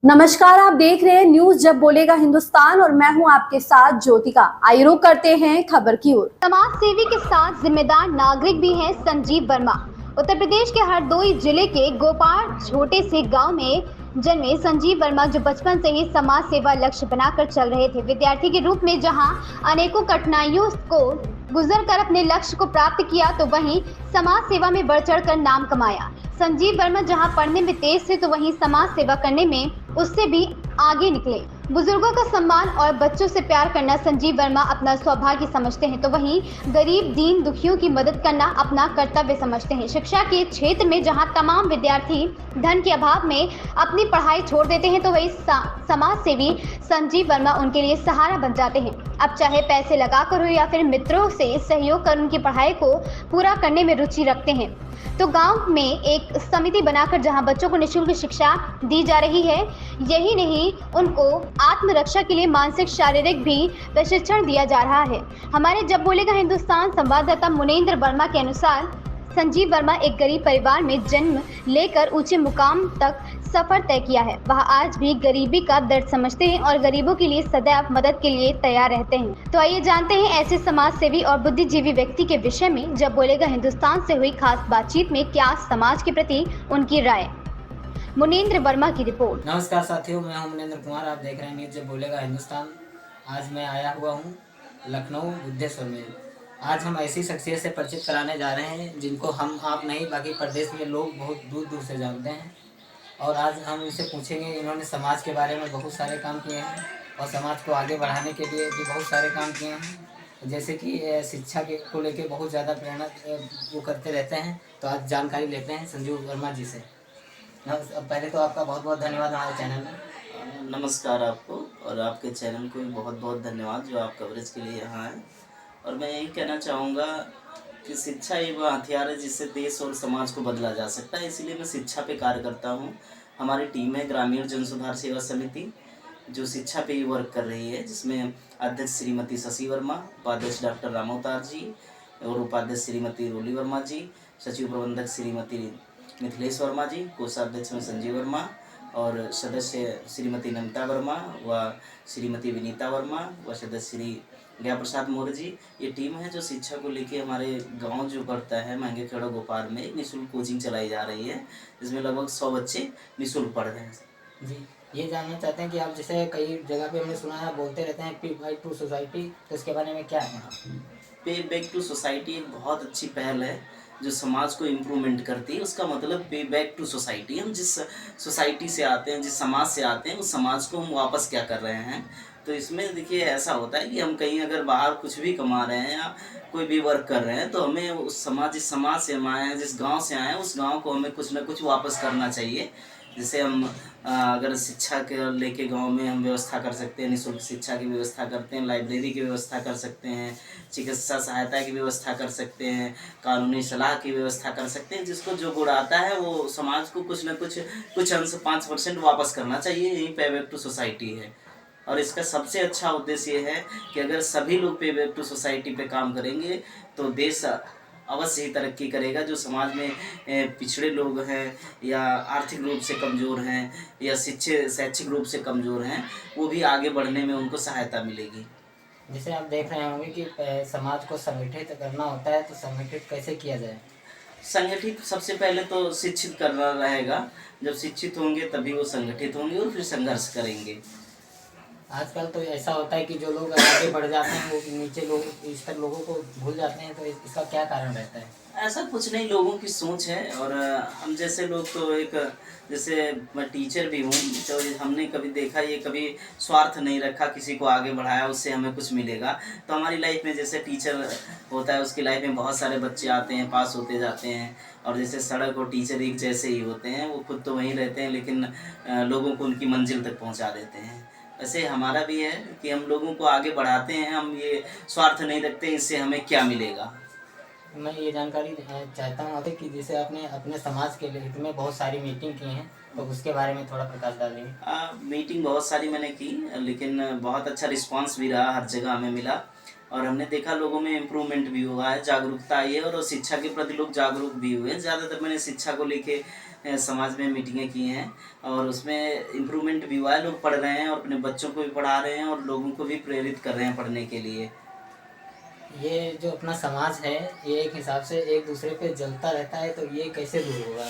नमस्कार, आप देख रहे हैं न्यूज जब बोलेगा हिंदुस्तान और मैं हूं आपके साथ ज्योतिका। आइए रुक करते हैं खबर की ओर। समाज सेवी के साथ जिम्मेदार नागरिक भी हैं संजीव वर्मा। उत्तर प्रदेश के हरदोई जिले के गोपाल छोटे से गांव में जन्मे संजीव वर्मा, जो बचपन से ही समाज सेवा लक्ष्य बनाकर चल रहे थे। विद्यार्थी के रूप में जहां अनेकों कठिनाइयों को गुजर कर अपने लक्ष्य को प्राप्त किया, तो वहीं समाज सेवा में बढ़ चढ़ कर नाम कमाया। संजीव वर्मा जहां पढ़ने में तेज थे, तो वहीं समाज सेवा करने में उससे भी आगे निकले। बुजुर्गों का सम्मान और बच्चों से प्यार करना संजीव वर्मा अपना सौभाग्य समझते हैं, तो वहीं गरीब दीन दुखियों की मदद करना अपना कर्तव्य समझते हैं। शिक्षा के क्षेत्र में जहां तमाम विद्यार्थी धन के अभाव में अपनी पढ़ाई छोड़ देते हैं, तो वही समाज सेवी संजीव वर्मा उनके लिए सहारा बन जाते हैं। अब चाहे पैसे लगाकर हो या फिर मित्रों से सहयोग कर उनकी पढ़ाई को पूरा करने में रुचि रखते हैं। तो गांव में एक समिति बनाकर जहां बच्चों को निःशुल्क शिक्षा दी जा रही है। यही नहीं, उनको आत्मरक्षा के लिए मानसिक शारीरिक भी प्रशिक्षण दिया जा रहा है। हमारे जब बोलेगा हिंदुस्तान संवाददाता मुनेंद्र वर्मा के अनुसार संजीव वर्मा एक गरीब परिवार में जन्म लेकर ऊंचे मुकाम तक सफर तय किया है। वह आज भी गरीबी का दर्द समझते हैं और गरीबों के लिए सदैव मदद के लिए तैयार रहते हैं। तो आइए जानते हैं ऐसे समाज सेवी और बुद्धिजीवी व्यक्ति के विषय में जब बोलेगा हिंदुस्तान से हुई खास बातचीत में क्या समाज के प्रति उनकी राय। मुनेंद्र वर्मा की रिपोर्ट। नमस्कार साथियों, मैं हूं मुनेंद्र कुमार। आप देख रहे हैं न्यूज जब बोलेगा हिंदुस्तान। आज मैं आया हुआ हूं लखनऊ बुद्धेश्वर में। आज हम ऐसी शख्सियत से परिचित कराने जा रहे हैं जिनको हम आप नहीं बाकी प्रदेश में लोग बहुत दूर दूर से जानते हैं। और आज हम इनसे पूछेंगे, इन्होंने समाज के बारे में बहुत सारे काम किए हैं और समाज को आगे बढ़ाने के लिए भी बहुत सारे काम किए हैं। जैसे कि शिक्षा के को लेकर बहुत ज़्यादा प्रेरणा वो करते रहते हैं। तो आज जानकारी लेते हैं संजीव वर्मा जी से। पहले तो आपका बहुत बहुत धन्यवाद हमारे चैनल में। नमस्कार आपको और आपके चैनल को भी बहुत बहुत धन्यवाद जो आप कवरेज के लिए यहाँ हैं। और मैं यही कहना चाहूँगा कि शिक्षा ही वह हथियार है जिससे देश और समाज को बदला जा सकता है। इसीलिए मैं शिक्षा पे कार्य करता हूँ। हमारी टीम है ग्रामीण जन सुधार सेवा समिति, जो शिक्षा पे ही वर्क कर रही है, जिसमें अध्यक्ष श्रीमती शशि वर्मा, उपाध्यक्ष डॉक्टर रामोतार जी और उपाध्यक्ष श्रीमती रोली वर्मा जी, सचिव प्रबंधक श्रीमती मिथिलेश वर्मा जी, कोषाध्यक्ष में संजीव वर्मा और सदस्य श्रीमती नमिता वर्मा व श्रीमती विनीता वर्मा व सदस्य श्री गया प्रसाद मौर्य जी। ये टीम है जो शिक्षा को लेके हमारे गांव जो पड़ता है महंगे खेड़ा गोपाल में एक निःशुल्क कोचिंग चलाई जा रही है, जिसमें लगभग 100 बच्चे निःशुल्क पढ़ रहे हैं। जी, ये जानना चाहते हैं कि आप जैसे कई जगह पे हमने सुना है बोलते रहते हैं पे बैक टू सोसाइटी, तो इसके बारे में क्या है? पे बैक टू सोसाइटी एक बहुत अच्छी पहल है जो समाज को इम्प्रूवमेंट करती है। उसका मतलब पे बैक टू सोसाइटी, हम जिस सोसाइटी से आते हैं, जिस समाज से आते हैं, उस समाज को हम वापस क्या कर रहे हैं। तो इसमें देखिए ऐसा होता है कि हम कहीं अगर बाहर कुछ भी कमा रहे हैं या कोई भी वर्क कर रहे हैं, तो हमें उस समाज, जिस समाज से हम आए हैं, जिस गांव से आए हैं, उस गांव को हमें कुछ ना कुछ वापस करना चाहिए। जैसे हम अगर शिक्षा के लेके गांव में हम व्यवस्था कर सकते हैं, निःशुल्क शिक्षा की व्यवस्था करते हैं, लाइब्रेरी की व्यवस्था कर सकते हैं, चिकित्सा सहायता की व्यवस्था कर सकते हैं, कानूनी सलाह की व्यवस्था कर सकते हैं। जिसको जो गुण आता है वो समाज को कुछ न कुछ अंश 5% वापस करना चाहिए। यही पे बैक टू सोसाइटी है। और इसका सबसे अच्छा उद्देश्य ये है कि अगर सभी लोग पे बैक टू सोसाइटी पे काम करेंगे तो देश अवश्य ही तरक्की करेगा। जो समाज में पिछड़े लोग हैं या आर्थिक रूप से कमज़ोर हैं या शैक्षिक रूप से कमज़ोर हैं, वो भी आगे बढ़ने में उनको सहायता मिलेगी। जैसे आप देख रहे होंगे कि समाज को संगठित करना होता है, तो संगठित कैसे किया जाए? संगठित सबसे पहले तो शिक्षित करना रहेगा। जब शिक्षित होंगे तभी वो संगठित होंगे और फिर संघर्ष करेंगे। आजकल तो ऐसा होता है कि जो लोग आगे बढ़ जाते हैं वो नीचे लोग इस तक लोगों को भूल जाते हैं, तो इसका क्या कारण रहता है? ऐसा कुछ नहीं, लोगों की सोच है। और हम जैसे लोग तो एक, जैसे मैं टीचर भी हूँ, तो हमने कभी देखा, ये कभी स्वार्थ नहीं रखा, किसी को आगे बढ़ाया उससे हमें कुछ मिलेगा। तो हमारी लाइफ में जैसे टीचर होता है, उसकी लाइफ में बहुत सारे बच्चे आते हैं, पास होते जाते हैं। और जैसे सड़क और टीचर एक जैसे ही होते हैं, वो खुद तो वहीं रहते हैं लेकिन लोगों को उनकी मंजिल तक पहुँचा देते हैं। वैसे हमारा भी है कि हम लोगों को आगे बढ़ाते हैं, हम ये स्वार्थ नहीं रखते इससे हमें क्या मिलेगा। मैं ये जानकारी चाहता हूँ कि जैसे आपने अपने समाज के हित में बहुत सारी मीटिंग की हैं, तो उसके बारे में थोड़ा प्रकाश डालेंगे। मीटिंग बहुत सारी मैंने की, लेकिन बहुत अच्छा रिस्पांस भी रहा, हर जगह हमें मिला। और हमने देखा लोगों में इम्प्रूवमेंट भी हुआ है, जागरूकता आई है और शिक्षा के प्रति लोग जागरूक भी हुए हैं। ज़्यादातर मैंने शिक्षा को लेके समाज में मीटिंगें की हैं और उसमें इम्प्रूवमेंट भी हुआ है। लोग पढ़ रहे हैं और अपने बच्चों को भी पढ़ा रहे हैं और लोगों को भी प्रेरित कर रहे हैं पढ़ने के लिए। ये जो अपना समाज है ये एक हिसाब से एक दूसरे पे जलता रहता है, तो ये कैसे दूर होगा?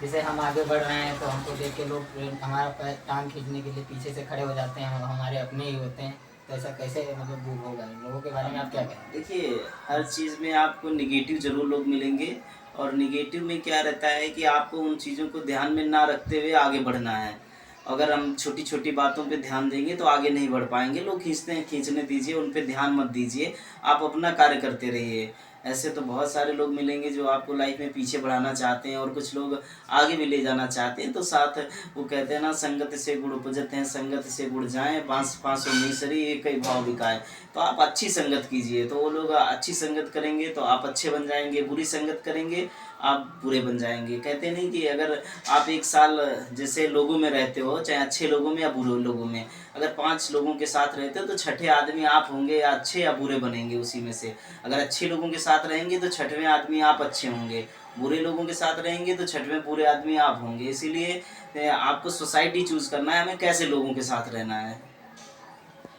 जैसे हम आगे बढ़ रहे हैं तो हमको देख के लोग हमारा पैर टांग खींचने के लिए पीछे से खड़े हो जाते हैं और हमारे अपने ही होते हैं, तो ऐसा कैसे मतलब दूर होगा? इन लोगों के बारे में आप क्या कहें? देखिए, हर चीज़ में आपको निगेटिव ज़रूर लोग मिलेंगे और निगेटिव में क्या रहता है कि आपको उन चीज़ों को ध्यान में ना रखते हुए आगे बढ़ना है। अगर हम छोटी छोटी बातों पे ध्यान देंगे तो आगे नहीं बढ़ पाएंगे। लोग खींचते हैं, खींचने दीजिए, उन पे ध्यान मत दीजिए, आप अपना कार्य करते रहिए। ऐसे तो बहुत सारे लोग मिलेंगे जो आपको लाइफ में पीछे बढ़ाना चाहते हैं और कुछ लोग आगे भी ले जाना चाहते हैं। तो साथ वो कहते हैं ना, संगत से गुड़ उपजते हैं, संगत से गुड़ जाएँ, बाँस पाँसों मिसरी एक ही भाव बिकाए। तो आप अच्छी संगत कीजिए, तो वो लोग अच्छी संगत करेंगे तो आप अच्छे बन जाएंगे, बुरी संगत करेंगे आप बुरे बन जाएंगे। कहते नहीं कि अगर आप एक साल जैसे लोगों में रहते हो, चाहे अच्छे लोगों में या बुरे लोगों में, अगर 5 लोगों के साथ रहते हो तो छठे आदमी आप होंगे, या अच्छे या बुरे बनेंगे उसी में से। अगर अच्छे लोगों के साथ रहेंगे तो छठवें आदमी आप अच्छे होंगे, बुरे लोगों के साथ रहेंगे तो छठवें बुरे आदमी आप होंगे। इसीलिए आपको सोसाइटी चूज़ करना है, हमें कैसे लोगों के साथ रहना है।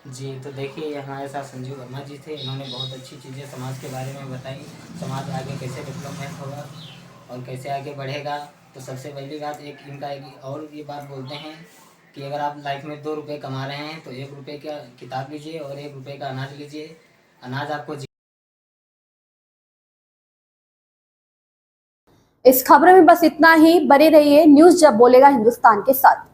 जी, तो देखिए ये हमारे साथ संजीव वर्मा जी थे। इन्होंने बहुत अच्छी चीज़ें समाज के बारे में बताई, समाज आगे कैसे डेवलपमेंट होगा और कैसे आगे बढ़ेगा। तो सबसे पहली बात एक इनका एक और ये बात बोलते हैं कि अगर आप लाइफ में 2 रुपये कमा रहे हैं तो 1 रुपये का किताब लीजिए और 1 रुपये का अनाज लीजिए। अनाज आपको इस खबर में बस इतना ही। बने रहिए न्यूज़ जब बोलेगा हिंदुस्तान के साथ।